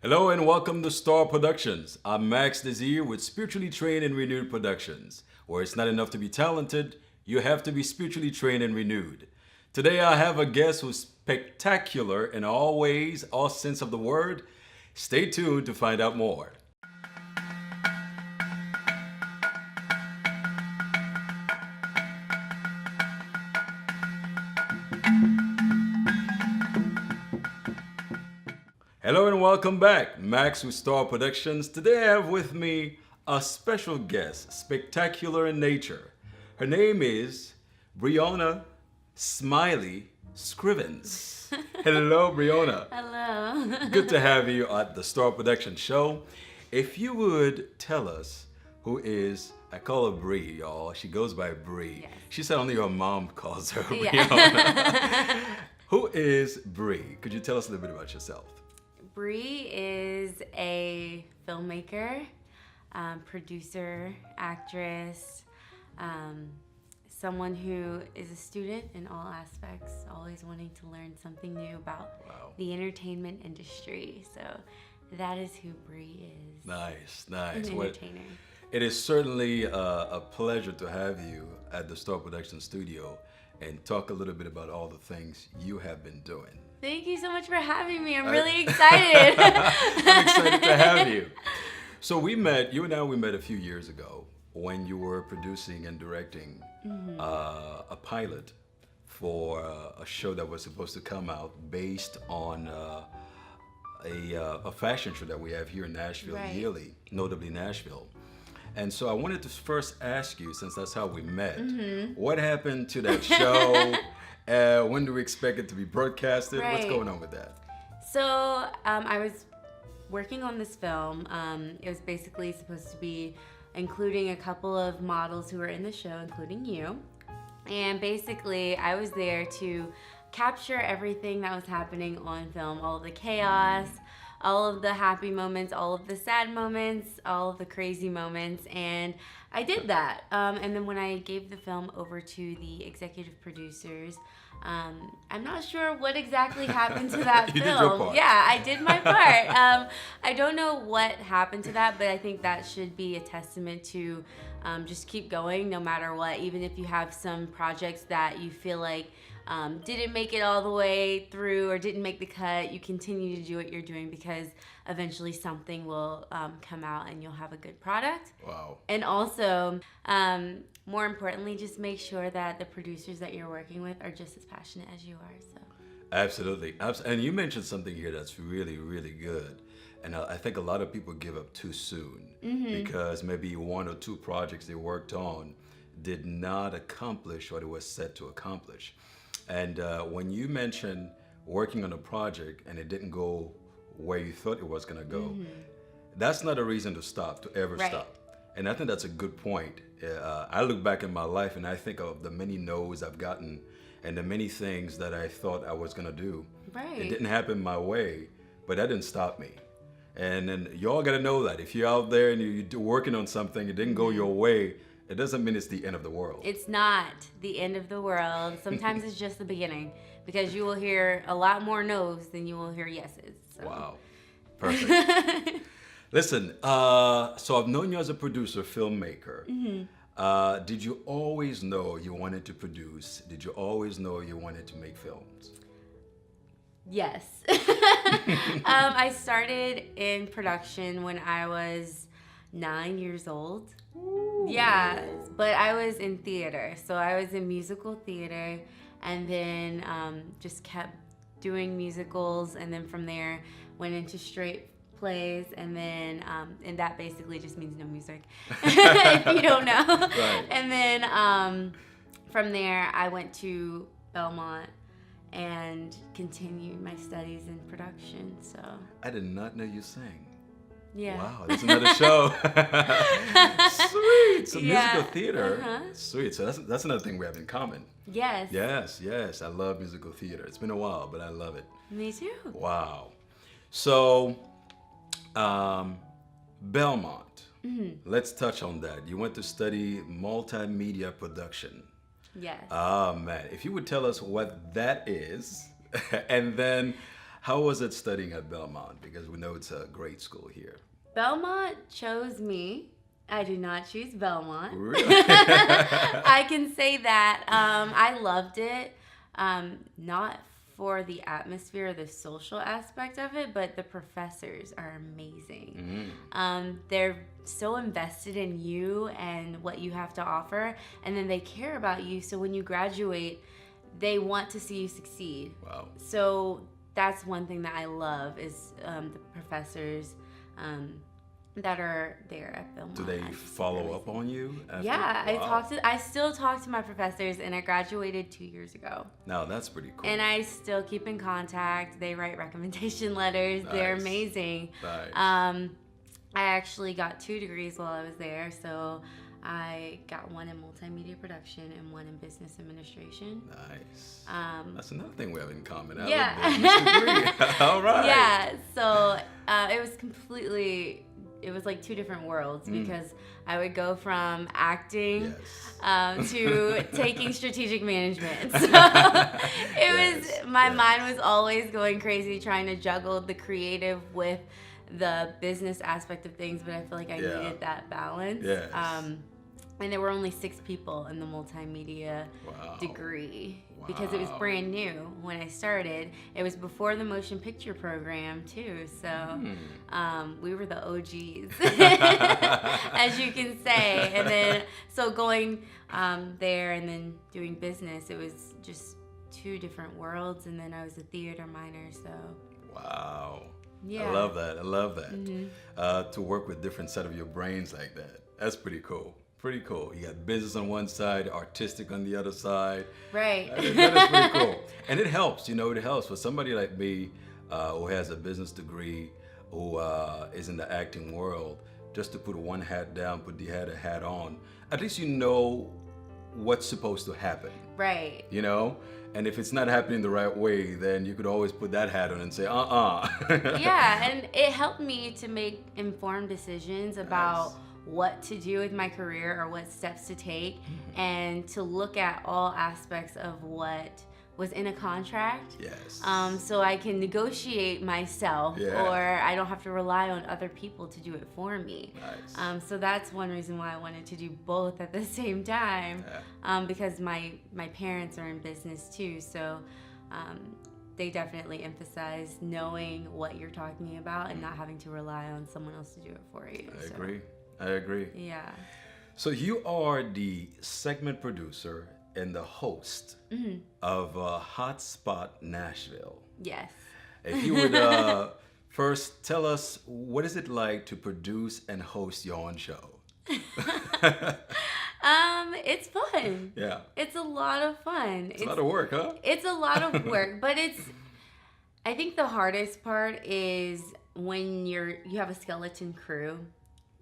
Hello and welcome to S.T.A.R Productions. I'm Max Desir with Spiritually Trained and Renewed Productions, where it's not enough to be talented, you have to be spiritually trained and renewed. Today I have a guest who's spectacular in all ways, all sense of the word. Stay tuned to find out more. Hello and welcome back. Max with S.T.A.R Productions. Today I have with me a special guest, spectacular in nature. Her name is Brionna Smiley Scrivens. Hello, Brionna. Hello. Good to have you at the S.T.A.R Production show. If you would tell us who is, I call her Bree, y'all. She goes by Bree. Yes. She said only her mom calls her Yeah. Brionna. Who is Bree? Could you tell us a little bit about yourself? Bree is a filmmaker, producer, actress, someone who is a student in all aspects, always wanting to learn something new about the entertainment industry. So that is who Bree is. Nice. An Well, entertainer. it is certainly a pleasure to have you at the S.T.A.R Production Studio and talk a little bit about all the things you have been doing. Thank you so much for having me. I'm really excited. I'm excited to have you. So you and I met a few years ago when you were producing and directing a pilot for a show that was supposed to come out based on a fashion show that we have here in Nashville Right. yearly, notably Nashville. And so I wanted to first ask you, since that's how we met, what happened to that show? When do we expect it to be broadcasted? What's Right. going on with that? So I was working on this film. It was basically supposed to be including a couple of models who were in the show, including you. And basically, I was there to capture everything that was happening on film, all of the chaos, all of the happy moments, all of the sad moments, all of the crazy moments, and I did that. And then when I gave the film over to the executive producers, I'm not sure what exactly happened to that You film. did your part. Yeah, I did my part. I don't know what happened to that, but I think that should be a testament to just keep going no matter what. Even if you have some projects that you feel like didn't make it all the way through or didn't make the cut, you continue to do what you're doing because eventually something will come out and you'll have a good product. Wow. And also, more importantly, just make sure that the producers that you're working with are just as passionate as you are. So. Absolutely. And you mentioned something here that's really, really good. And I think a lot of people give up too soon because maybe one or two projects they worked on did not accomplish what it was set to accomplish. And when you mentioned working on a project and it didn't go where you thought it was going to go, that's not a reason to stop, to ever Right. stop. And I think that's a good point. I look back in my life and I think of the many no's I've gotten and the many things that I thought I was going to do. Right. It didn't happen my way, but that didn't stop me. And then y'all got to know that if you're out there and you're working on something, it didn't go your way, it doesn't mean it's the end of the world. It's not the end of the world. Sometimes it's just the beginning because you will hear a lot more no's than you will hear yeses. So. Wow. Perfect. Listen, so I've known you as a producer, filmmaker. Did you always know you wanted to produce? Did you always know you wanted to make films? Yes. I started in production when I was 9 years old. Yeah, but I was in theater. So I was in musical theater and then just kept doing musicals. And then from there went into straight plays. And then, and that basically just means no music, if you don't know. Right. And then from there I went to Belmont and continued my studies in production. So I did not know you sang. yeah. Wow, that's another show. Sweet. So Yeah. musical theater. Sweet. So that's another thing we have in common. Yes. Yes. I love musical theater. It's been a while, but I love it. Me too. Wow. So, Belmont. Let's touch on that. You went to study multimedia production. Yes. Oh man, if you would tell us what that is, and then How was it studying at Belmont? Because we know it's a great school here. Belmont chose me. I did not choose Belmont. Really? I can say that. I loved it. Not for the atmosphere or the social aspect of it, but the professors are amazing. They're so invested in you and what you have to offer, and then they care about you. So when you graduate, they want to see you succeed. Wow. So that's one thing that I love is the professors that are there at Belmont. Do they follow up on you? Yeah, Wow. I still talk to my professors, and I graduated 2 years ago. Now that's pretty cool. And I still keep in contact. They write recommendation letters. Nice. They're amazing. Nice. I actually got 2 degrees while I was there, so I got one in multimedia production and one in business administration. Nice. That's another thing we have in common. I Yeah. have a business degree. All right. Yeah, so it was like 2 different worlds because I would go from acting to taking strategic management. So my mind was always going crazy trying to juggle the creative with the business aspect of things, but I feel like I needed that balance. Yes. And there were only 6 people in the multimedia degree because it was brand new when I started. It was before the motion picture program too, so we were the OGs, as you can say. And then so going there and then doing business, it was just 2 different worlds. And then I was a theater minor, so. Wow. Yeah. I love that. To work with different set of your brains like that. That's pretty cool. Pretty cool. You got business on one side, artistic on the other side. Right. That is pretty cool. And it helps, it helps for somebody like me who has a business degree, who is in the acting world, just to put one hat down, put the other hat on. At least you know what's supposed to happen. Right. And if it's not happening the right way, then you could always put that hat on and say, Yeah, and it helped me to make informed decisions about what to do with my career or what steps to take, and to look at all aspects of what was in a contract. Yes. So I can negotiate myself, or I don't have to rely on other people to do it for me. Nice. So that's one reason why I wanted to do both at the same time, because my parents are in business too, so they definitely emphasize knowing what you're talking about and not having to rely on someone else to do it for you. I agree. Yeah. So you are the segment producer and the host of Hotspot Nashville. Yes. If you would first tell us, what is it like to produce and host your own show? It's fun. Yeah. It's a lot of fun. It's a lot of work, huh? It's a lot of work, but I think the hardest part is when you have a skeleton crew.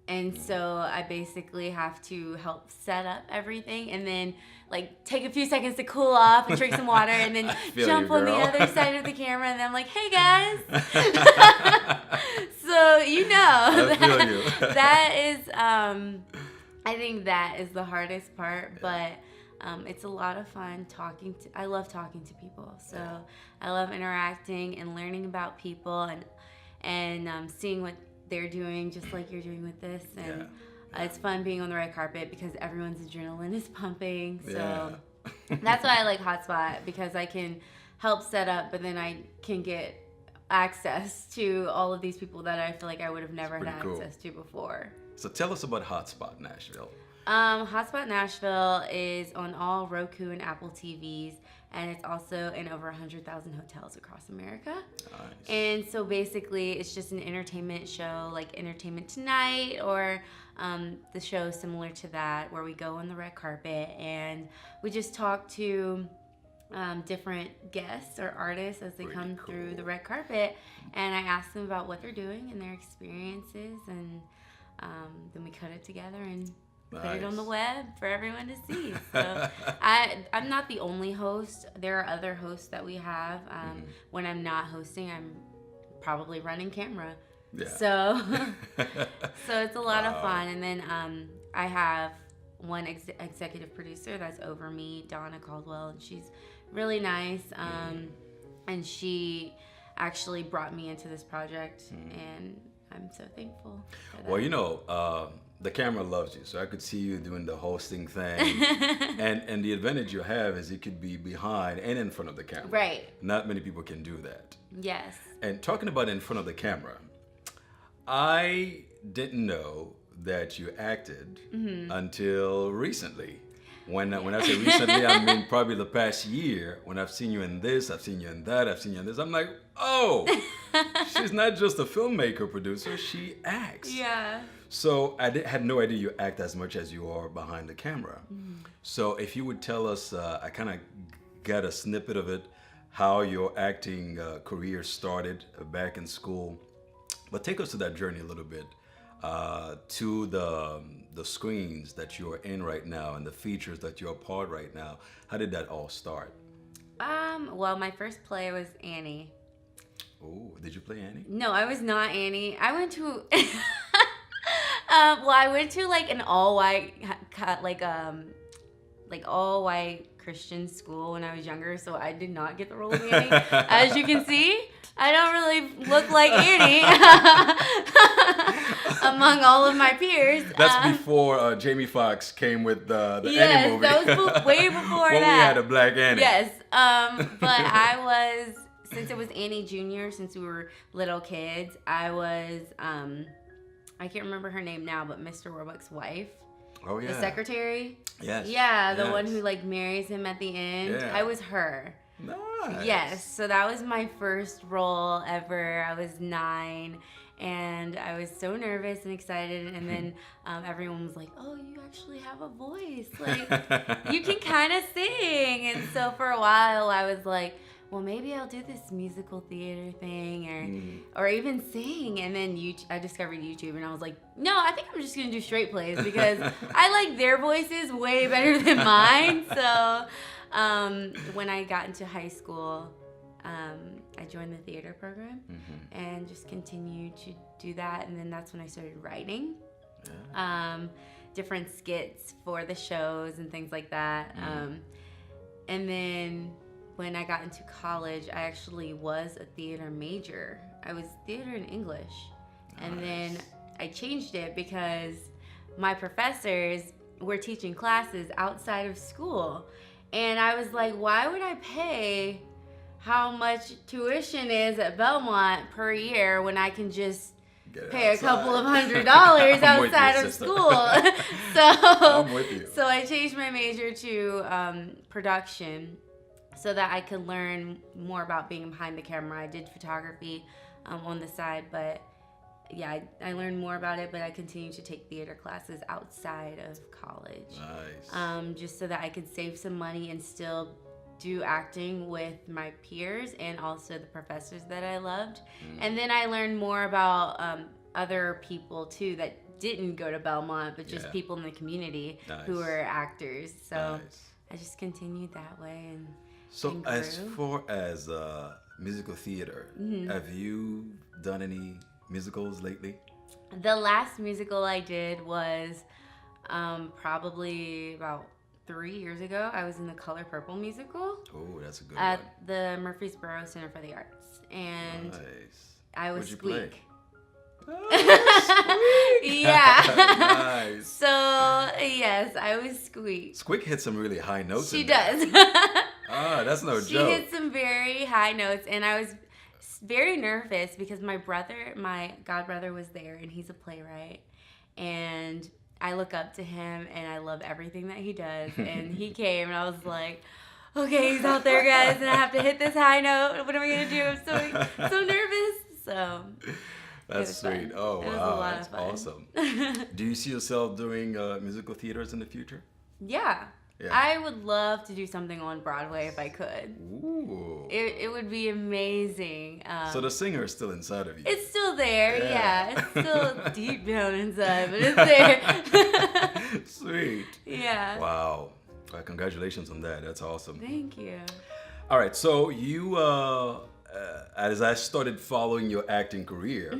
And so I basically have to help set up everything and then take a few seconds to cool off and drink some water and then jump on the other side of the camera and I'm like, hey guys. So that is I think that is the hardest part, but it's a lot of fun I love talking to people. So I love interacting and learning about people and seeing what they're doing, just like you're doing with this, and it's fun being on the red carpet because everyone's adrenaline is pumping. So that's why I like Hotspot, because I can help set up, but then I can get access to all of these people that I feel like I would have never had access to before. So tell us about Hotspot Nashville. Hotspot Nashville is on all Roku and Apple TVs, and it's also in over 100,000 hotels across America. Nice. And so basically, it's just an entertainment show, like Entertainment Tonight, or the show similar to that, where we go on the red carpet and we just talk to different guests or artists as they come through the red carpet, and I ask them about what they're doing and their experiences, and then we cut it together and put it on the web for everyone to see. So I'm not the only host. There are other hosts that we have. When I'm not hosting, I'm probably running camera. Yeah. So it's a lot of fun. And then I have one executive producer that's over me, Donna Caldwell, and she's really nice. And she actually brought me into this project, and I'm so thankful for that. Well, the camera loves you, so I could see you doing the hosting thing. and the advantage you have is you could be behind and in front of the camera. Right. Not many people can do that. Yes. And talking about in front of the camera, I didn't know that you acted until recently. When I say recently, I mean probably the past year, when I've seen you in this, I've seen you in that, I've seen you in this. I'm like, oh, she's not just a filmmaker, producer, she acts. Yeah. So I had no idea you act as much as you are behind the camera. So if you would tell us, I kind of got a snippet of it, how your acting career started back in school. But take us to that journey a little bit, to the screens that you're in right now and the features that you're a part right now. How did that all start? Well, my first play was Annie. Oh, did you play Annie? No, I was not Annie. I went to I went to like an all white all white Christian school when I was younger, so I did not get the role of Annie. As you can see, I don't really look like Annie among all of my peers. That's before Jamie Foxx came with the yes, Annie movie. That was way before when that. we had a black Annie. Yes, but I was, since it was Annie Jr., since we were little kids, I was, I can't remember her name now, but Mr. Warbucks' wife. Oh, yeah. The secretary. Yes. Yeah, the yes. one who like marries him at the end. Yeah. I was her. Nice. Yes, so that was my first role ever. I was 9, and I was so nervous and excited. And then everyone was like, "Oh, you actually have a voice. Like, you can kind of sing." And so for a while, I was like, well, maybe I'll do this musical theater thing or even sing. And then I discovered YouTube, and I was like, no, I think I'm just going to do straight plays because I like their voices way better than mine. So when I got into high school, I joined the theater program and just continued to do that. And then that's when I started writing different skits for the shows and things like that. And then when I got into college, I actually was a theater major. I was theater and English. And then I changed it because my professors were teaching classes outside of school. And I was like, why would I pay how much tuition is at Belmont per year when I can just pay a couple of $100 outside of school? I'm with you. So I changed my major to production, so that I could learn more about being behind the camera. I did photography on the side, but yeah, I learned more about it, but I continued to take theater classes outside of college. Nice. Just so that I could save some money and still do acting with my peers and also the professors that I loved. And then I learned more about other people too that didn't go to Belmont, but just people in the community who were actors. So I just continued that way. So as far as musical theater, have you done any musicals lately? The last musical I did was probably about 3 years ago. I was in the Color Purple musical. Oh, that's a good at one. the Murfreesboro Center for the Arts. And nice. I was What'd you Squeak. play? Oh, Squeak. Yeah. Nice. So, yes, I was Squeak. Squeak hits some really high notes. She in there. does. That's no She joke. hit some very high notes, and I was very nervous because my godbrother was there, and he's a playwright, and I look up to him, and I love everything that he does, and he came, and I was like, okay, he's out there, guys, and I have to hit this high note. What am I going to do? I'm so nervous. So that's sweet. Fun. Oh, it was wow. a lot That's of fun. awesome. Do you see yourself doing musical theaters in the future? Yeah. I would love to do something on Broadway if I could. Ooh. It would be amazing. So the singer is still inside of you. It's still there, yeah. It's still deep down inside, but it's there. Sweet. Yeah. Wow. Congratulations on that. That's awesome. Thank you. All right. So you, as I started following your acting career,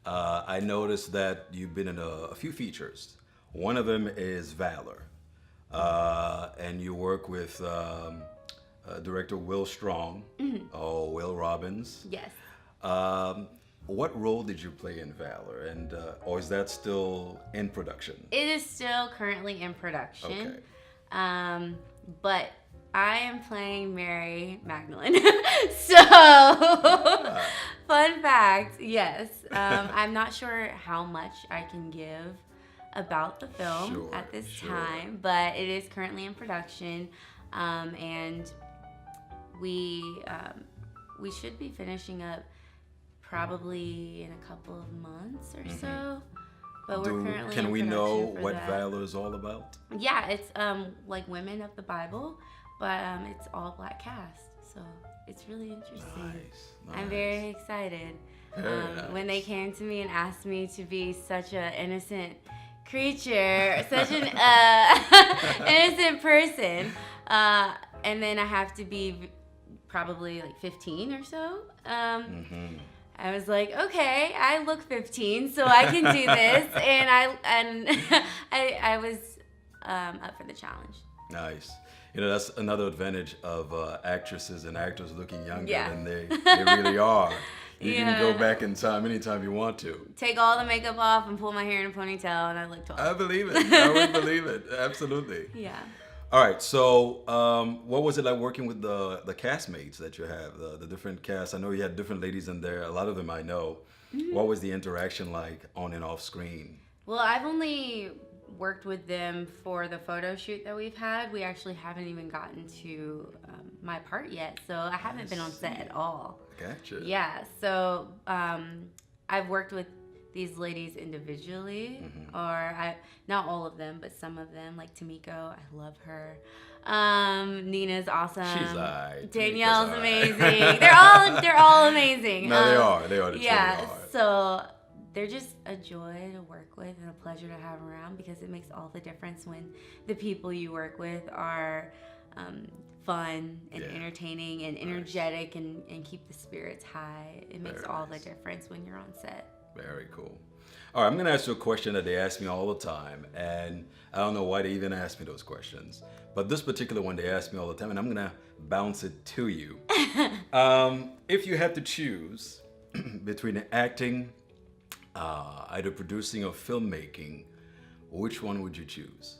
I noticed that you've been in a few features. One of them is Valor. And you work with director Will Strong, Will Robbins. Yes. What role did you play in Valor, and or is that still in production? It is still currently in production. Okay. But I am playing Mary Magdalene. So, fun fact, yes. I'm not sure how much I can give about the film at this time, but it is currently in production, and we should be finishing up probably in a couple of months or so. But we're currently Can in we know production for what that. Valor is all about? Yeah, it's like women of the Bible, but it's all black cast, so it's really interesting. Nice. I'm very excited. Very nice. When they came to me and asked me to be such an innocent creature, such an innocent person, and then I have to be probably like 15 or so. I was like, okay, I look 15, so I can do this, and I was up for the challenge. Nice. You know, that's another advantage of actresses and actors looking younger than they really are. You can go back in time anytime you want to. Take all the makeup off and pull my hair in a ponytail, and I look 12. I believe it. I would believe it. Absolutely. Yeah. All right. So, what was it like working with the castmates that you have, the different casts? I know you had different ladies in there. A lot of them I know. What was the interaction like on and off screen? Well, I've only worked with them for the photo shoot that we've had. We actually haven't even gotten to my part yet, so I haven't been on set at all. Gotcha. Yeah, so I've worked with these ladies individually, or not all of them, but some of them, like Tamiko. I love her. Nina's awesome. She's alright. Danielle's amazing. They're all amazing. No, they are. They are. They yeah. truly are. So they're just a joy to work with and a pleasure to have around, because it makes all the difference when the people you work with are fun and entertaining and energetic and keep the spirits high. It makes all the difference when you're on set. Very cool. All right, I'm going to ask you a question that they ask me all the time, and I don't know why they even ask me those questions, but this particular one they ask me all the time, and I'm going to bounce it to you. If you had to choose between acting, either producing or filmmaking, which one would you choose?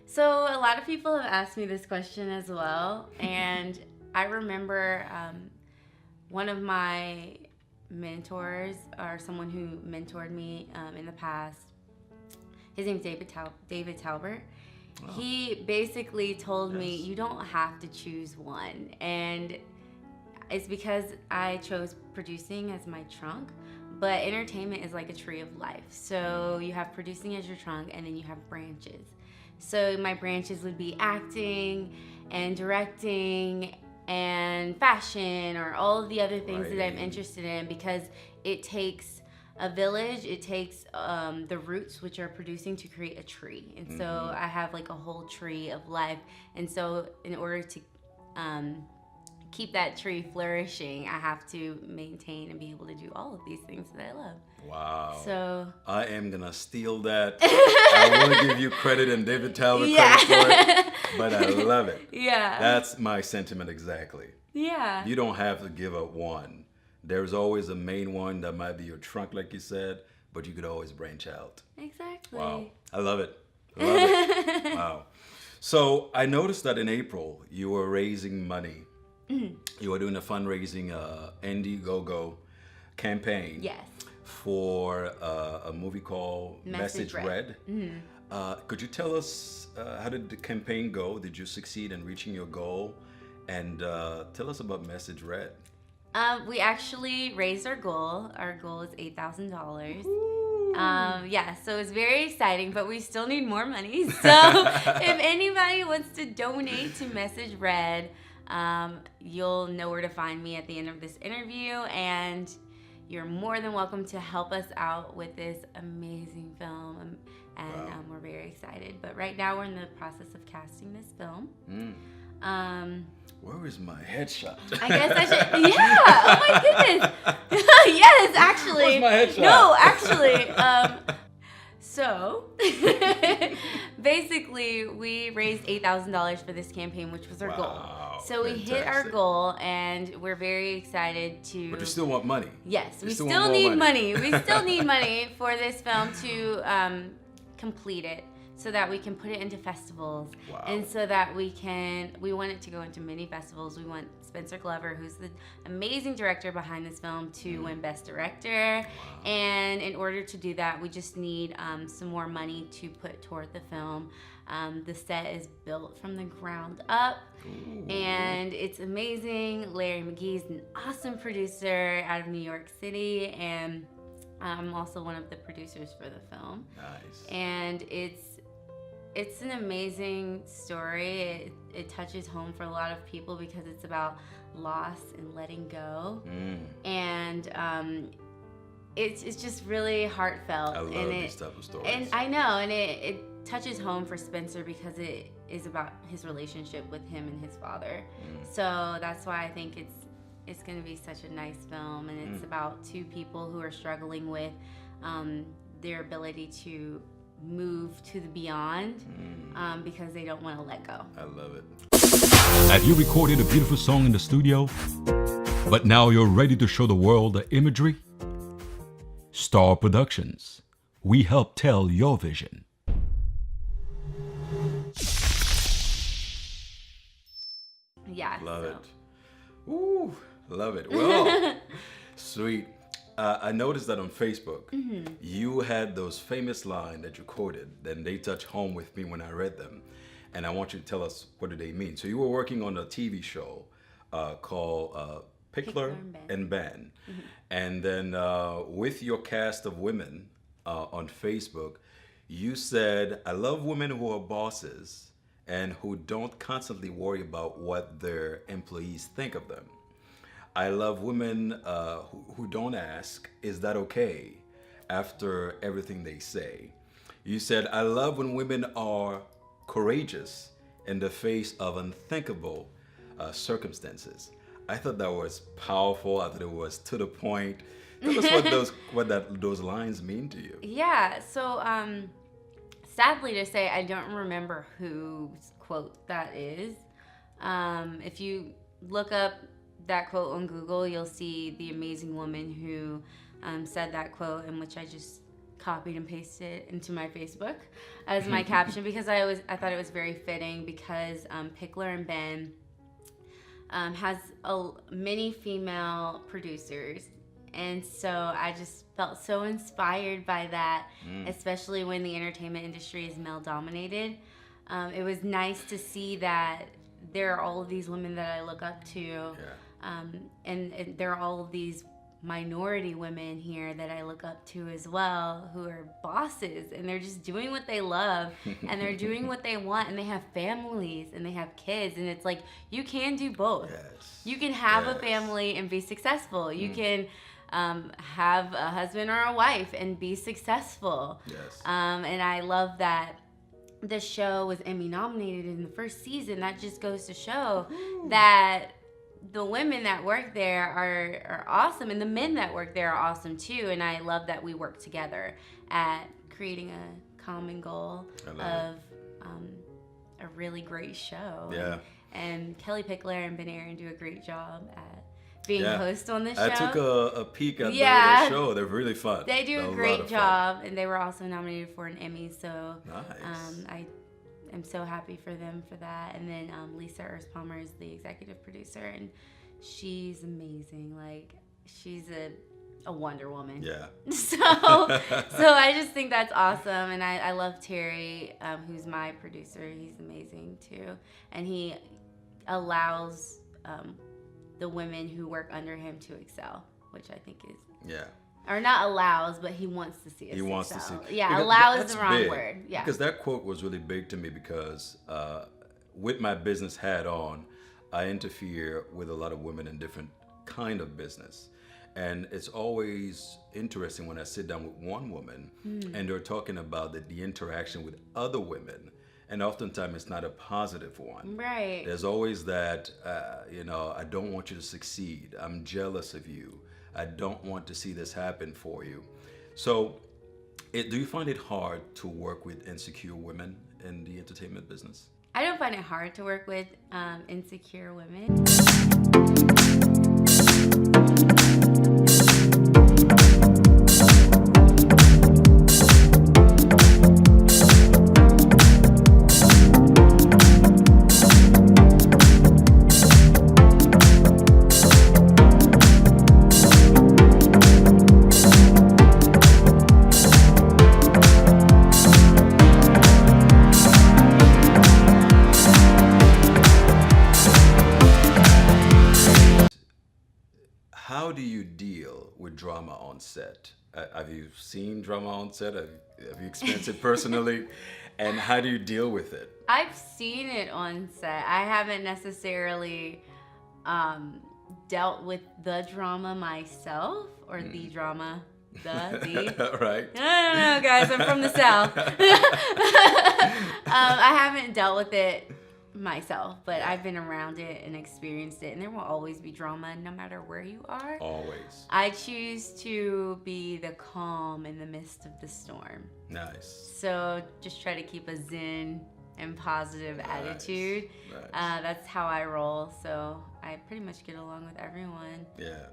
So a lot of people have asked me this question as well, and I remember one of my mentors, or someone who mentored me in the past, his name's David Talbert. Oh. He basically told me, you don't have to choose one, and it's because I chose producing as my trunk, but entertainment is like a tree of life. So you have producing as your trunk, and then you have branches. So my branches would be acting and directing and fashion, or all of the other things that I'm interested in, because it takes a village, it takes the roots, which are producing, to create a tree. And so I have like a whole tree of life. And so in order to keep that tree flourishing, I have to maintain and be able to do all of these things that I love. Wow. So I am gonna steal that. I want to give you credit and David Talbot credit for it, but I love it. Yeah. That's my sentiment exactly. Yeah. You don't have to give up one. There's always a main one that might be your trunk, like you said, but you could always branch out. Exactly. Wow. I love it. I love it. Wow. So I noticed that in April you were raising money. You were doing a fundraising Indiegogo campaign. Yes. For a movie called Message Red. Could you tell us how did the campaign go? Did you succeed in reaching your goal? And tell us about Message Red. We actually raised our goal. Our goal is $8,000. Yeah, so it's very exciting, but we still need more money. So if anybody wants to donate to Message Red, you'll know where to find me at the end of this interview, and you're more than welcome to help us out with this amazing film, and we're very excited. But right now we're in the process of casting this film. Where is my headshot? I guess I should. Yeah. Oh my goodness. Yes, actually. Where's my headshot? No, actually. So, basically, we raised $8,000 for this campaign, which was our goal. So we hit our goal, and we're very excited to... But you still want money. Yes, we still need money. We still need money for this film to complete it, so that we can put it into festivals. Wow. And so that we want it to go into many festivals. We want Spencer Glover, who's the amazing director behind this film, to win Best Director. Wow. And in order to do that, we just need some more money to put toward the film. The set is built from the ground up. Ooh. And it's amazing. Larry McGee's an awesome producer out of New York City, and I'm also one of the producers for the film. Nice. And it's an amazing story. It touches home for a lot of people because it's about loss and letting go. And it's just really heartfelt. I love these type of stories. And I know, and it touches home for Spencer because it is about his relationship with him and his father. So that's why I think it's going to be such a nice film, and it's about two people who are struggling with their ability to move to the beyond because they don't want to let go. I love it. Have you recorded a beautiful song in the studio, but now you're ready to show the world the imagery? S.T.A.R Productions. We help tell your vision. Yeah. Love it. Ooh, love it. Well, sweet. I noticed that on Facebook, you had those famous lines that you quoted, and they touch home with me when I read them. And I want you to tell us, what do they mean? So you were working on a TV show called Pickler and Ben. And then with your cast of women on Facebook, you said, I love women who are bosses and who don't constantly worry about what their employees think of them. I love women who don't ask, is that okay, after everything they say. You said, I love when women are courageous in the face of unthinkable circumstances. I thought that was powerful. I thought it was to the point. Tell us what those lines mean to you. Yeah, so sadly to say, I don't remember whose quote that is. If you look up that quote on Google, you'll see the amazing woman who said that quote, in which I just copied and pasted into my Facebook as my caption, because I thought it was very fitting, because Pickler and Ben has many female producers, and so I just felt so inspired by that, especially when the entertainment industry is male dominated. It was nice to see that there are all of these women that I look up to. And there are all of these minority women here that I look up to as well, who are bosses, and they're just doing what they love and they're doing what they want, and they have families and they have kids, and it's like, you can do both. Yes. You can have a family and be successful. You can have a husband or a wife and be successful. Yes. And I love that the show was Emmy nominated in the first season. That just goes to show that the women that work there are awesome, and the men that work there are awesome too. And I love that we work together at creating a common goal of a really great show. Yeah. And Kelly Pickler and Ben Aaron do a great job at being host on the show. I took a peek at their show. They're really fun. They do a great job, and they were also nominated for an Emmy. So nice. I'm so happy for them for that. And then Lisa Palmer is the executive producer, and she's amazing. Like, she's a Wonder Woman. Yeah. So I just think that's awesome. And I love Terry, who's my producer. He's amazing too. And he allows the women who work under him to excel, which I think is or not allows, but he wants to see us. He wants to see. Yeah, because allows is the wrong word. Yeah. Because that quote was really big to me, because with my business hat on, I interfere with a lot of women in different kind of business. And it's always interesting when I sit down with one woman and they're talking about the interaction with other women. And oftentimes it's not a positive one. Right. There's always that, I don't want you to succeed. I'm jealous of you. I don't want to see this happen for you. So Do you find it hard to work with insecure women in the entertainment business? I don't find it hard to work with insecure women. How do you deal with drama on set? Have you seen drama on set? Have you experienced it personally? And how do you deal with it? I've seen it on set. I haven't necessarily dealt with the drama myself, or the drama. The. Right. No, guys, I'm from the South. I haven't dealt with it myself, but I've been around it and experienced it, and there will always be drama no matter where you are. Always. I choose to be the calm in the midst of the storm. Nice. So just try to keep a zen and positive attitude. Nice. That's how I roll. So I pretty much get along with everyone. Yeah.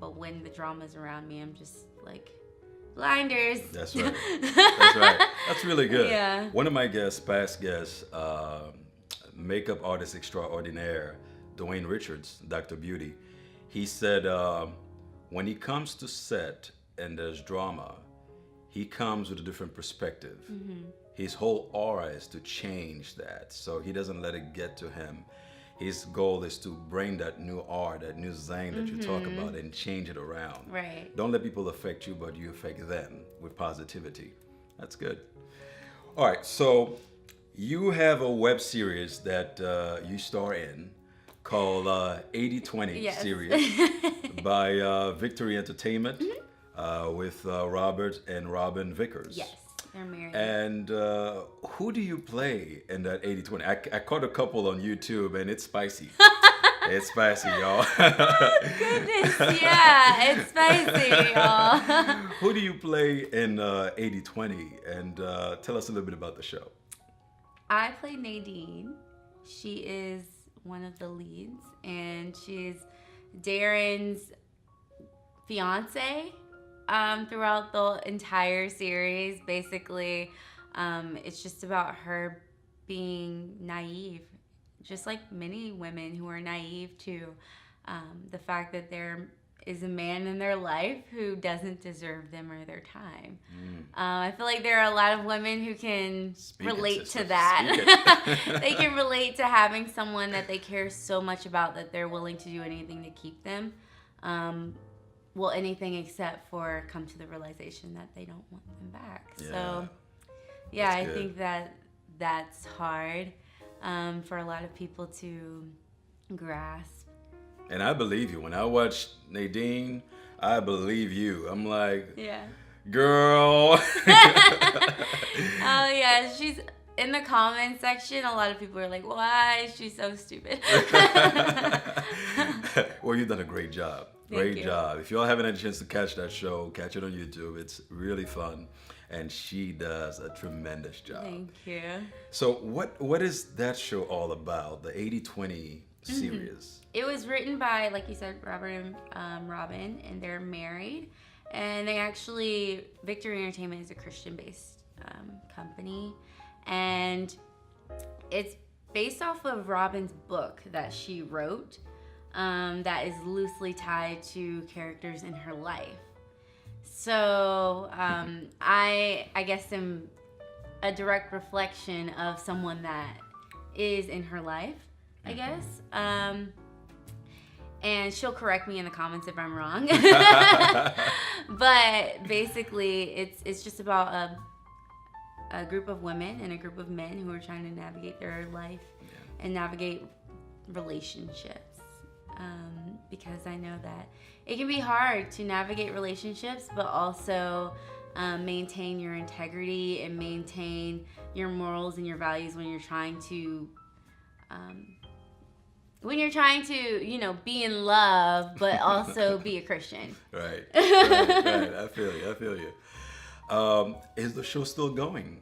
But when the drama's around me, I'm just like, blinders. That's right. That's right. That's really good. Yeah. One of my past guests, makeup artist extraordinaire, Dwayne Richards, Dr. Beauty, he said when he comes to set and there's drama, he comes with a different perspective. Mm-hmm. His whole aura is to change that, so he doesn't let it get to him. His goal is to bring that new art, that new zang that you talk about, and change it around. Right. Don't let people affect you, but you affect them with positivity. That's good. All right, so you have a web series that you star in called 80/20 Yes. series by Victory Entertainment with Robert and Robin Vickers. Yes, they're married. And who do you play in that 80/20? I caught a couple on YouTube, and it's spicy. It's spicy, y'all. Goodness, yeah, it's spicy, y'all. Who do you play in 80/20? And tell us a little bit about the show. I play Nadine. She is one of the leads, and she's Darren's fiance throughout the entire series. Basically, it's just about her being naive, just like many women who are naive to the fact that there is a man in their life who doesn't deserve them or their time. I feel like there are a lot of women who can relate to that. They can relate to having someone that they care so much about that they're willing to do anything to keep them. Well, anything except for come to the realization that they don't want them back. Yeah. So, yeah, I good. think that's hard for a lot of people to grasp. And I believe you. When I watch Nadine, I believe you. I'm like, Yeah. girl. Oh, yeah. She's in the comments section. A lot of people are like, why is she so stupid? Well, you've done a great job. Great job. If y'all haven't had a chance to catch that show, catch it on YouTube. It's really fun. And she does a tremendous job. Thank you. So what is that show all about, the 80/20 series? It was written by, like you said, Robert and Robin, and they're married. And they actually, Victory Entertainment is a Christian-based company. And it's based off of Robin's book that she wrote that is loosely tied to characters in her life. So I guess am a direct reflection of someone that is in her life, I guess. And she'll correct me in the comments if I'm wrong. But basically, it's just about a group of women and a group of men who are trying to navigate their life and navigate relationships. Because I know that it can be hard to navigate relationships, but also maintain your integrity and maintain your morals and your values when you're trying to you know, be in love, but also be a Christian. Right. I feel you. Is the show still going?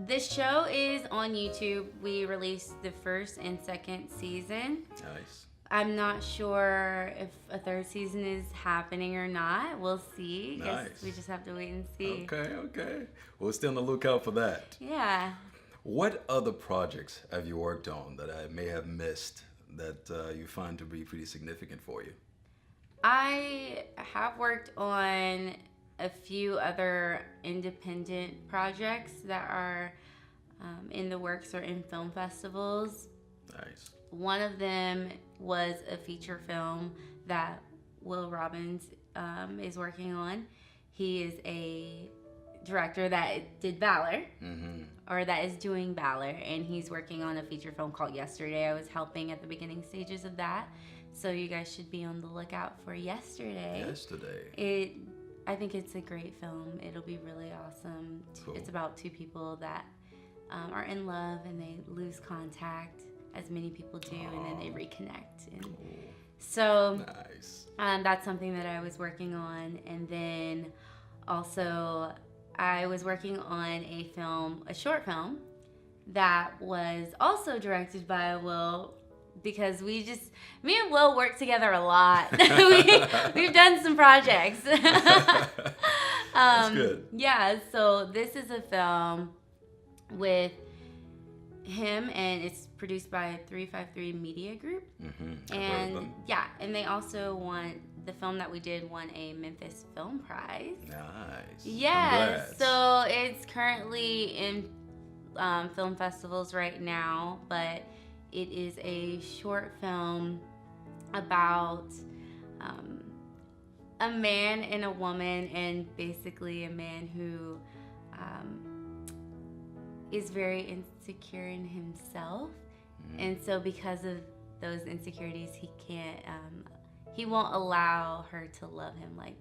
The show is on YouTube. We released the first and second season. Nice. I'm not sure if a third season is happening or not. We'll see. Nice. Guess we just have to wait and see. Okay. We'll stay on the lookout for that. Yeah. What other projects have you worked on that I may have missed that you find to be pretty significant for you? I have worked on a few other independent projects that are in the works or in film festivals. Nice. One of them was a feature film that Will Robbins is working on. He is a director that did Valor, or that is doing Valor, and he's working on a feature film called Yesterday. I was helping at the beginning stages of that, so you guys should be on the lookout for Yesterday. I think it's a great film. It'll be really awesome. Cool. It's about two people that are in love and they lose contact, as many people do, and then they reconnect. And so nice. That's something that I was working on. And then also I was working on a short film that was also directed by Will, because me and Will work together a lot. We've done some projects. That's good. Yeah, so this is a film with him, and it's produced by 353 Media Group. And yeah, and they also the film that we did won a Memphis Film Prize. Nice. Yeah, Congrats. so it's currently in film festivals right now, but it is a short film about a man and a woman, and basically a man who is very insecure in himself. And so because of those insecurities, he won't allow her to love him like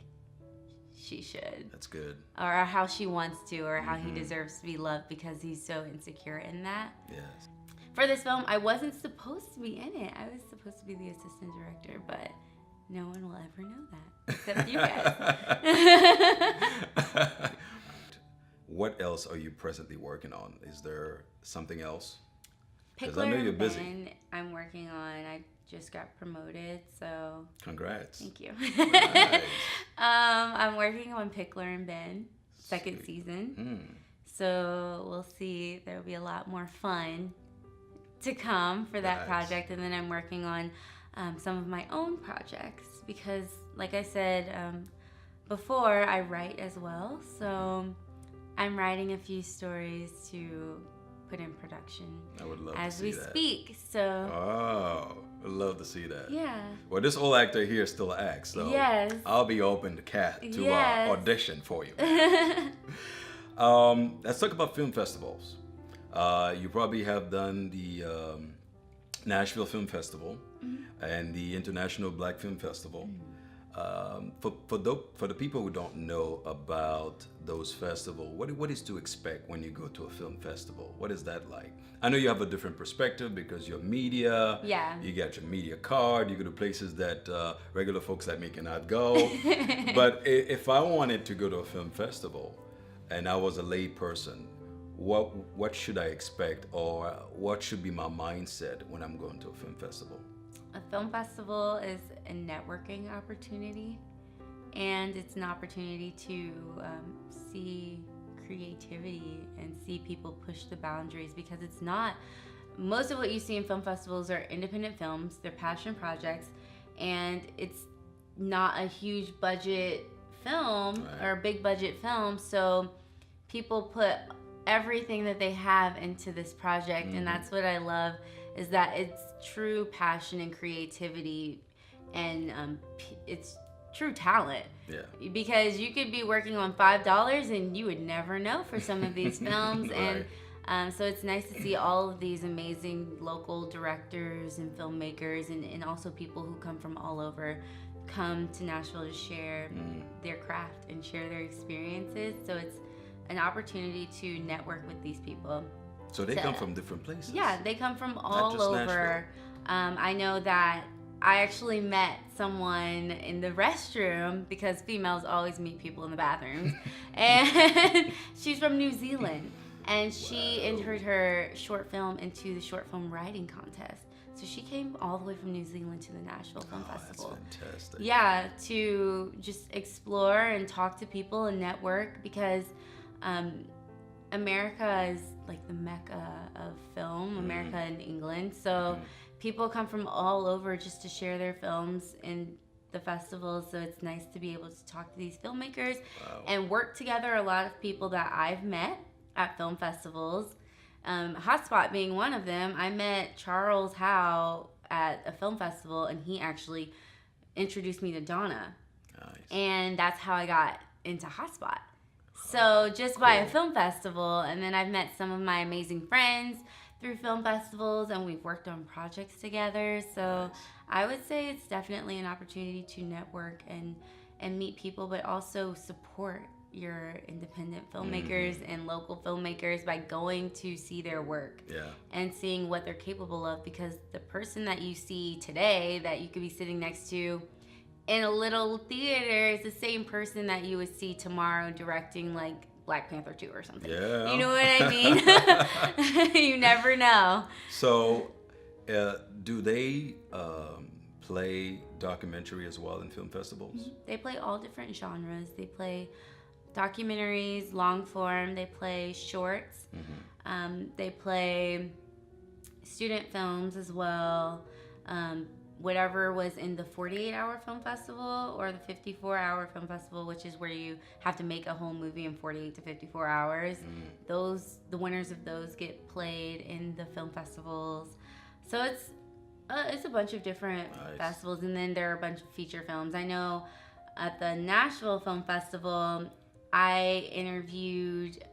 she should. That's good. Or how she wants to, or how he deserves to be loved, because he's so insecure in that. Yes. For this film, I wasn't supposed to be in it. I was supposed to be the assistant director, but no one will ever know that, except you guys. What else are you presently working on? Is there something else? Because Pickler I know you're and busy. Ben, I'm working on. I just got promoted, so Congrats. thank you. Nice. I'm working on Pickler and Ben, second season. So we'll see. There'll be a lot more fun to come for that project. And then I'm working on some of my own projects, because like I said before, I write as well. So I'm writing a few stories to put in production I would love as to see we that. speak. So I'd love to see that. yeah. Well, this old actor here still acts, so Yes. I'll be open to Yes. audition for you. Let's talk about film festivals. You probably have done the Nashville Film Festival and the International Black Film Festival. For the people who don't know about those festivals, what is to expect when you go to a film festival? What is that like? I know you have a different perspective because you're media. Yeah. You got your media card. You go to places that regular folks like me cannot go. But if I wanted to go to a film festival and I was a lay person, what should I expect, or what should be my mindset when I'm going to a film festival? A film festival is a networking opportunity, and it's an opportunity to see creativity and see people push the boundaries, because it's not, most of what you see in film festivals are independent films, they're passion projects, and it's not a huge budget film or a big budget film, so people put everything that they have into this project, and that's what I love, is that it's true passion and creativity, and it's true talent. Yeah. Because you could be working on $5 and you would never know for some of these films. Right. And so it's nice to see all of these amazing local directors and filmmakers, and also people who come from all over come to Nashville to share their craft and share their experiences. So it's an opportunity to network with these people. So they come from different places. Yeah, they come from all just over. I know that I actually met someone in the restroom because females always meet people in the bathrooms. And she's from New Zealand. And she entered her short film into the short film writing contest. So she came all the way from New Zealand to the Nashville Film Festival. That's fantastic. Yeah, to just explore and talk to people and network because America is like the mecca of film, America and England. So people come from all over just to share their films in the festivals. So it's nice to be able to talk to these filmmakers and work together. A lot of people that I've met at film festivals, Hotspot being one of them. I met Charles Howe at a film festival, and he actually introduced me to Donna. Nice. And that's how I got into Hotspot. So just by a film festival, and then I've met some of my amazing friends through film festivals, and we've worked on projects together. So I would say it's definitely an opportunity to network and meet people, but also support your independent filmmakers and local filmmakers by going to see their work and seeing what they're capable of, because the person that you see today that you could be sitting next to in a little theater is the same person that you would see tomorrow directing like Black Panther 2 or something. Yeah. You know what I mean? You never know. So, do they play documentary as well in film festivals? They play all different genres. They play documentaries, long form. They play shorts. They play student films as well. Whatever was in the 48-hour film festival or the 54-hour film festival, which is where you have to make a whole movie in 48 to 54 hours. The winners of those get played in the film festivals. So it's a bunch of different festivals, and then there are a bunch of feature films. I know at the Nashville Film Festival, I interviewed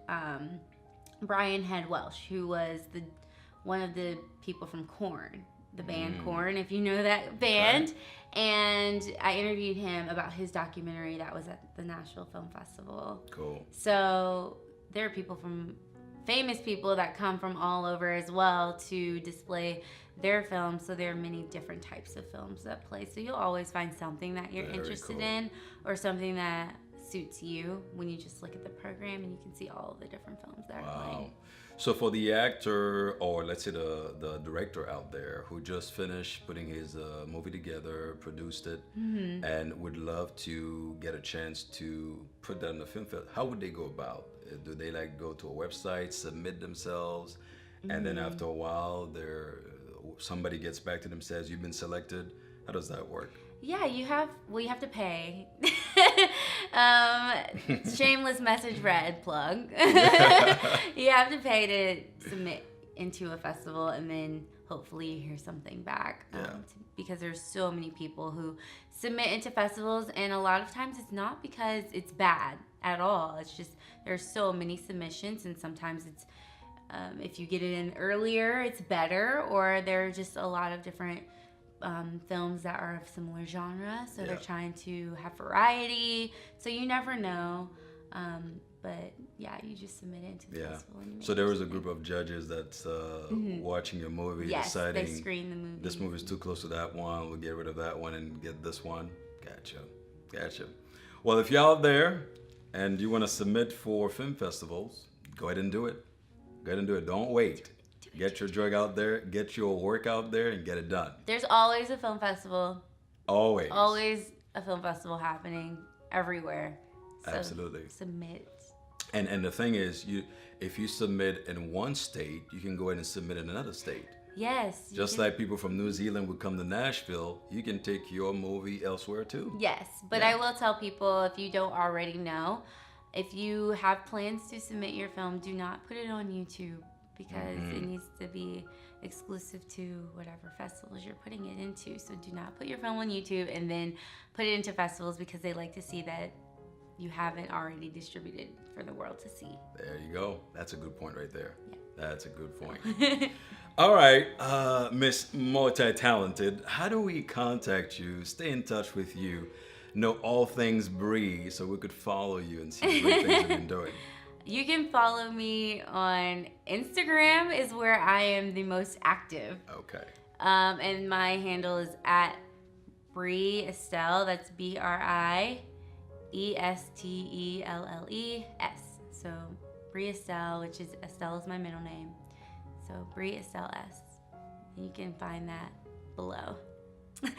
Brian Head Welsh, who was one of the people from Korn. The band Korn, if you know that band. Right. And I interviewed him about his documentary that was at the Nashville Film Festival. Cool. So there are famous people that come from all over as well to display their films. So there are many different types of films that play. So you'll always find something that you're interested in, or something that suits you when you just look at the program and you can see all of the different films that are playing. So for the actor, or let's say the director out there who just finished putting his movie together, produced it, and would love to get a chance to put that in the film festival, how would they go about? Do they go to a website, submit themselves, and then after a while, somebody gets back to them, says you've been selected? How does that work? Yeah, you have to pay. Shameless message read plug. You have to pay to submit into a festival, and then hopefully you hear something back. Because there's so many people who submit into festivals, and a lot of times it's not because it's bad at all. It's just there's so many submissions, and sometimes it's if you get it in earlier, it's better, or there are just a lot of different films that are of similar genre, so they're trying to have variety, so you never know, but you just submit it into the festival. So there was a group of judges that's watching your movie, deciding they screen the movie. This movie's too close to that one, we'll get rid of that one and get this one. Gotcha. Well, if you're out there and you want to submit for film festivals, go ahead and do it. Don't wait. Get your drug out there, get your work out there, and get it done. There's always a film festival. Always a film festival happening everywhere. So absolutely. Submit. And the thing is, if you submit in one state, you can go ahead and submit in another state. Yes. Just like people from New Zealand would come to Nashville, you can take your movie elsewhere too. Yes, but I will tell people, if you don't already know, if you have plans to submit your film, do not put it on YouTube, because it needs to be exclusive to whatever festivals you're putting it into. So do not put your film on YouTube and then put it into festivals, because they like to see that you haven't already distributed for the world to see. There you go. That's a good point right there. Yeah. That's a good point. All right, Miss Multi-Talented, how do we contact you, stay in touch with you, know all things Bree, so we could follow you and see the great things you've been doing? You can follow me on Instagram, is where I am the most active. Okay. And my handle is at Brie Estelle. That's BRIESTELLES. So Brie Estelle, which is Estelle is my middle name. So Brie Estelle S. You can find that below. That's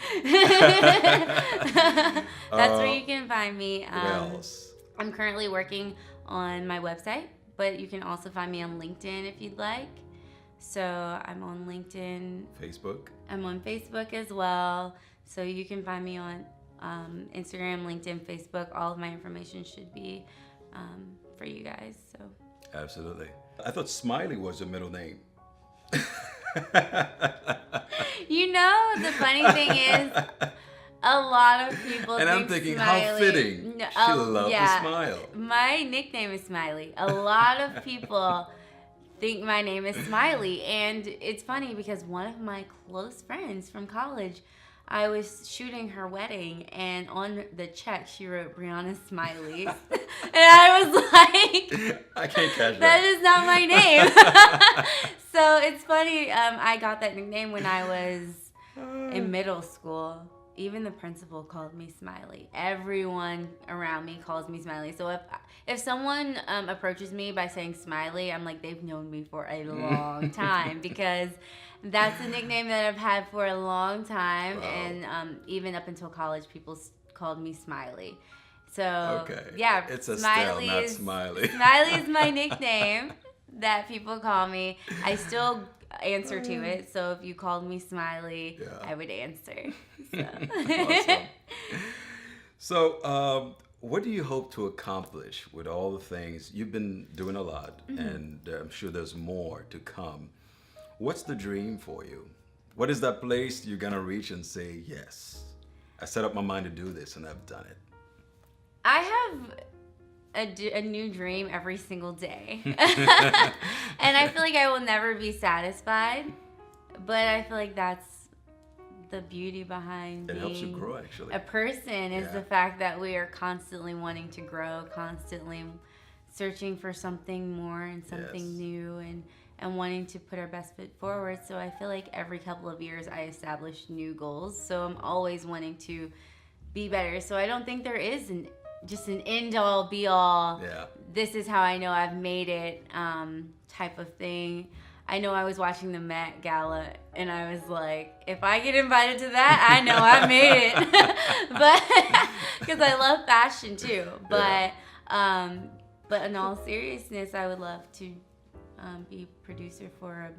where you can find me. What else? I'm currently working on my website, but you can also find me on LinkedIn if you'd like. So I'm on LinkedIn. Facebook? I'm on Facebook as well. So you can find me on Instagram, LinkedIn, Facebook. All of my information should be for you guys. So Absolutely. I thought Smiley was your middle name. you know, the funny thing is, a lot of people And think I'm thinking, Smiley, how fitting. No, She loves yeah. to smile. My nickname is Smiley. A lot of people think my name is Smiley. And it's funny because one of my close friends from college, I was shooting her wedding, and on the check she wrote Brionna Smiley. And I was like, I can't catch that is not my name. So it's funny, I got that nickname when I was in middle school. Even the principal called me Smiley. Everyone around me calls me Smiley. So if someone approaches me by saying Smiley, I'm like, they've known me for a long time, because that's a nickname that I've had for a long time. Wow. And even up until college, people called me Smiley. So Okay. yeah, It's Estelle, not Smiley. Smiley is my nickname that people call me. I still answer to it. So if you called me Smiley, Yeah. I would answer. So. Awesome. So, what do you hope to accomplish with all the things you've been doing? A lot, and I'm sure there's more to come. What's the dream for you? What is that place you're gonna reach and say, yes, I set up my mind to do this and I've done it? I have a new dream every single day. And I feel like I will never be satisfied. But I feel like that's the beauty behind It helps you being grow, actually. a person, is the fact that we are constantly wanting to grow, constantly searching for something more and something new, and wanting to put our best foot forward. So I feel like every couple of years I establish new goals. So I'm always wanting to be better. So I don't think there is just an end-all, be-all, this is how I know I've made it type of thing. I know I was watching the Met Gala, and I was like, if I get invited to that, I know I made it. But because I love fashion too. But in all seriousness, I would love to be producer for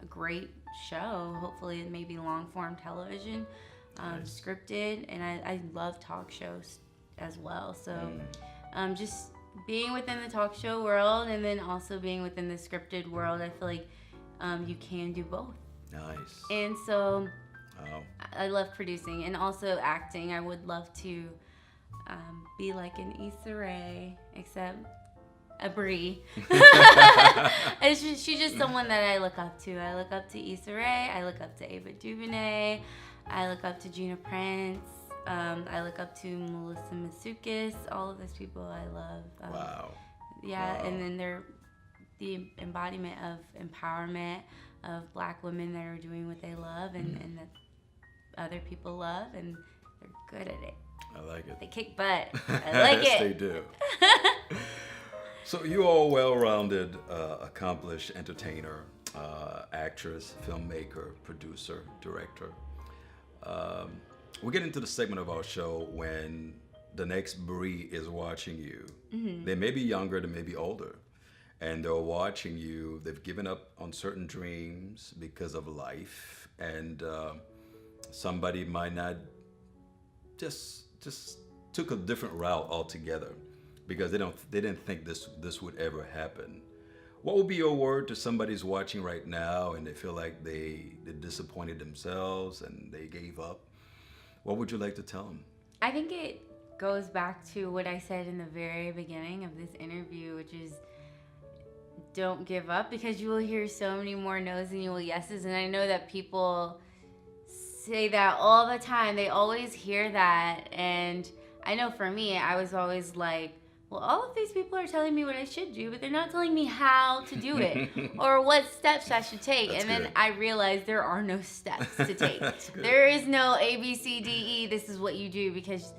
a great show. Hopefully, maybe long-form television, scripted, and I love talk shows as well. So just being within the talk show world and then also being within the scripted world, I feel like you can do both. Nice. And so I love producing and also acting. I would love to be like an Issa Rae, except a Brie. She's just someone that I look up to. I look up to Issa Rae. I look up to Ava DuVernay. I look up to Gina Prince. I look up to Melissa Masukis. All of those people I love. Wow. Yeah, Wow. and then they're the embodiment of empowerment of Black women that are doing what they love and that other people love, and they're good at it. I like it. They kick butt. I like Yes, it. they do. So you are a well-rounded, accomplished entertainer, actress, filmmaker, producer, director. We get into the segment of our show when the next Brie is watching you. They may be younger, they may be older, and they're watching you. They've given up on certain dreams because of life, and somebody might not just took a different route altogether because they didn't think this would ever happen. What would be your word to somebody who's watching right now and they feel like they disappointed themselves and they gave up? What would you like to tell them? I think it goes back to what I said in the very beginning of this interview, which is don't give up, because you will hear so many more no's than you will yeses. And I know that people say that all the time. They always hear that. And I know for me, I was always like, well, all of these people are telling me what I should do, but they're not telling me how to do it or what steps I should take. That's and then good. I realized there are no steps to take. That's good. There is no A, B, C, D, E, this is what you do, because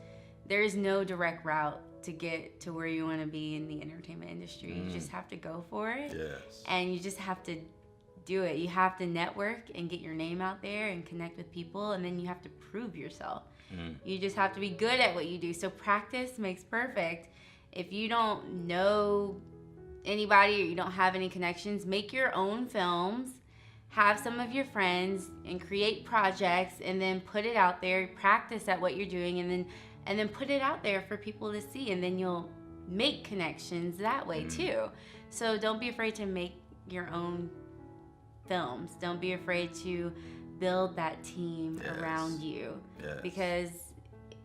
there is no direct route to get to where you want to be in the entertainment industry. You just have to go for it. Yes. And you just have to do it. You have to network and get your name out there and connect with people, and then you have to prove yourself. You just have to be good at what you do. So practice makes perfect. If you don't know anybody or you don't have any connections, make your own films, have some of your friends, and create projects, and then put it out there. Practice at what you're doing, and then put it out there for people to see, and then you'll make connections that way too. So don't be afraid to make your own films. Don't be afraid to build that team around you. Yes. Because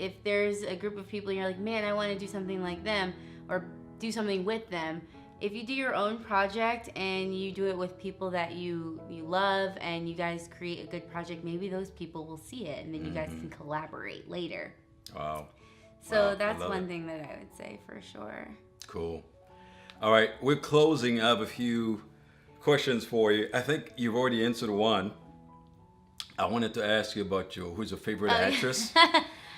if there's a group of people and you're like, man, I want to do something like them or do something with them, if you do your own project and you do it with people that you love and you guys create a good project, maybe those people will see it and then you guys can collaborate later. Wow. So Wow, that's I love one it. thing that I would say for sure. Cool. All right, we're closing. I have a few questions for you. I think you've already answered one. I wanted to ask you about who's your favorite actress?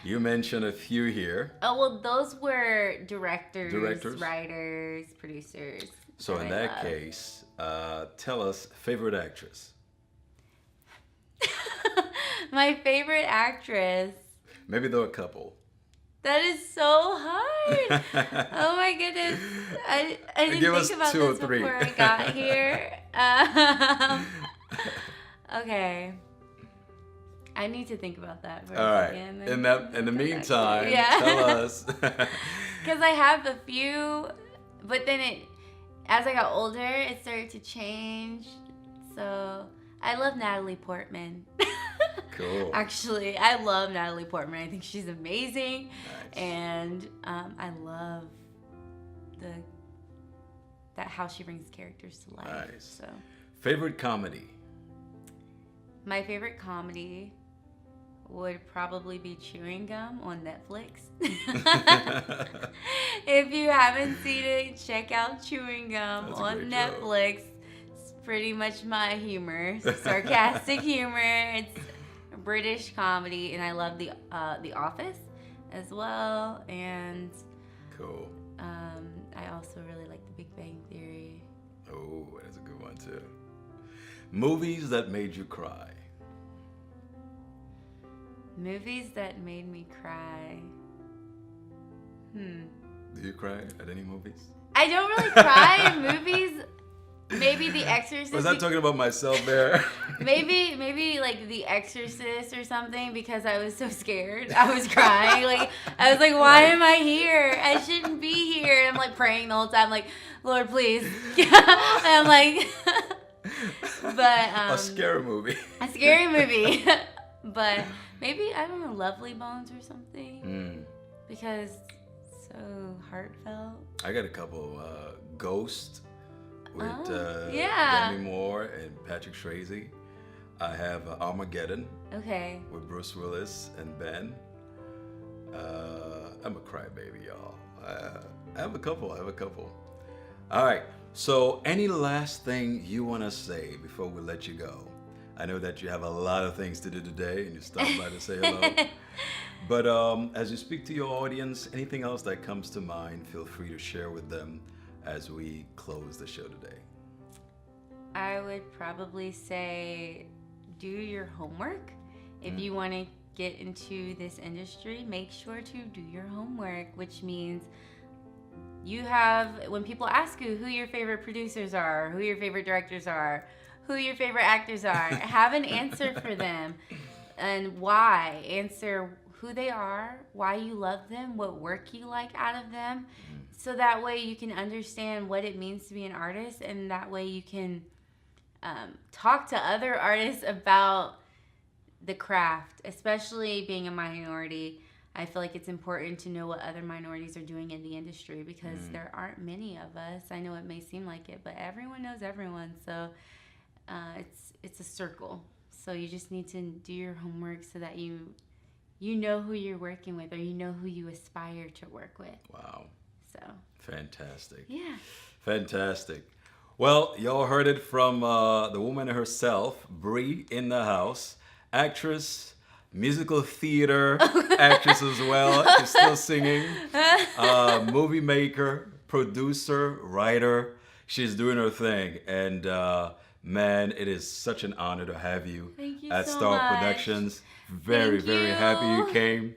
You mentioned a few here. Oh, well, those were directors, Directors? writers, producers. So in I that love. case, tell us favorite actress. My favorite actress. Maybe there are a couple. That is so hard. Oh my goodness. I didn't Give us think about 2 or this 3. before I got here. Okay. I need to think about that for All a right. second. In the meantime, Yeah. tell us. Because I have a few, but then as I got older, it started to change. So I love Natalie Portman. Cool. Actually, I love Natalie Portman. I think she's amazing. Nice. And I love that how she brings characters to life. Nice. So Favorite comedy. my favorite comedy would probably be Chewing Gum on Netflix. If you haven't seen it, check out Chewing Gum That's a on great Netflix. It's pretty much my humor, sarcastic humor. It's a British comedy, and I love the Office as well. And Cool. I also really like The Big Bang Theory. Oh, that's a good one too. Movies that made you cry. Movies that made me cry. Do you cry at any movies? I don't really cry in movies. Maybe The Exorcist. Was I talking about myself there? Maybe like The Exorcist or something, because I was so scared. I was crying. Like I was like, why am I here? I shouldn't be here. And I'm like praying the whole time, like, Lord, please. And I'm like, but A scary movie. a scary movie. But maybe, I don't know, Lovely Bones or something, because it's so heartfelt. I got a couple. Ghost with yeah. Demi Moore and Patrick Swayze. I have Armageddon Okay. with Bruce Willis and Ben. I'm a crybaby, y'all. I have a couple. All right. So, any last thing you want to say before we let you go? I know that you have a lot of things to do today, and you stopped by to say hello. But as you speak to your audience, anything else that comes to mind, feel free to share with them as we close the show today. I would probably say do your homework. If you want to get into this industry, make sure to do your homework, which means when people ask you who your favorite producers are, who your favorite directors are, who your favorite actors are, have an answer for them and why. Answer who they are, why you love them, what work you like out of them, so that way you can understand what it means to be an artist, and that way you can talk to other artists about the craft, especially being a minority. I feel like it's important to know what other minorities are doing in the industry, because there aren't many of us. I know it may seem like it, but everyone knows everyone. So it's a circle. So you just need to do your homework so that you know who you're working with, or you know who you aspire to work with. Wow. So Fantastic. Yeah. Fantastic. Well, y'all heard it from the woman herself, Bree in the house, actress, musical theater actress as well. She's still singing. Movie maker, producer, writer. She's doing her thing. And man, it is such an honor to have you, Thank you at so S.T.A.R much. Productions. Very, Thank very you. happy you came.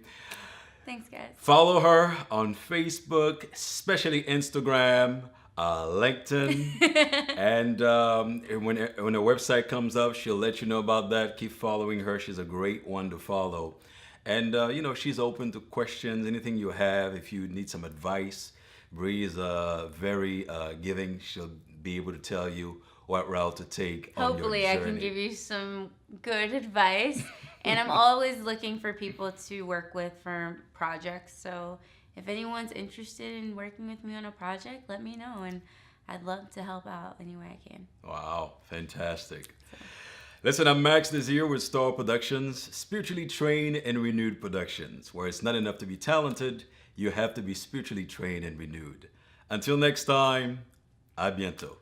Thanks, guys. Follow her on Facebook, especially Instagram, LinkedIn, and when her website comes up, she'll let you know about that. Keep following her; she's a great one to follow. And she's open to questions, anything you have. If you need some advice, Bree is very giving. She'll be able to tell you what route to take on your Hopefully, journey. I can give you some good advice. And I'm always looking for people to work with for projects. So if anyone's interested in working with me on a project, let me know. And I'd love to help out any way I can. Wow, fantastic. Listen, I'm Max this year with S.T.A.R Productions, spiritually trained and renewed productions, where it's not enough to be talented, you have to be spiritually trained and renewed. Until next time, à bientôt.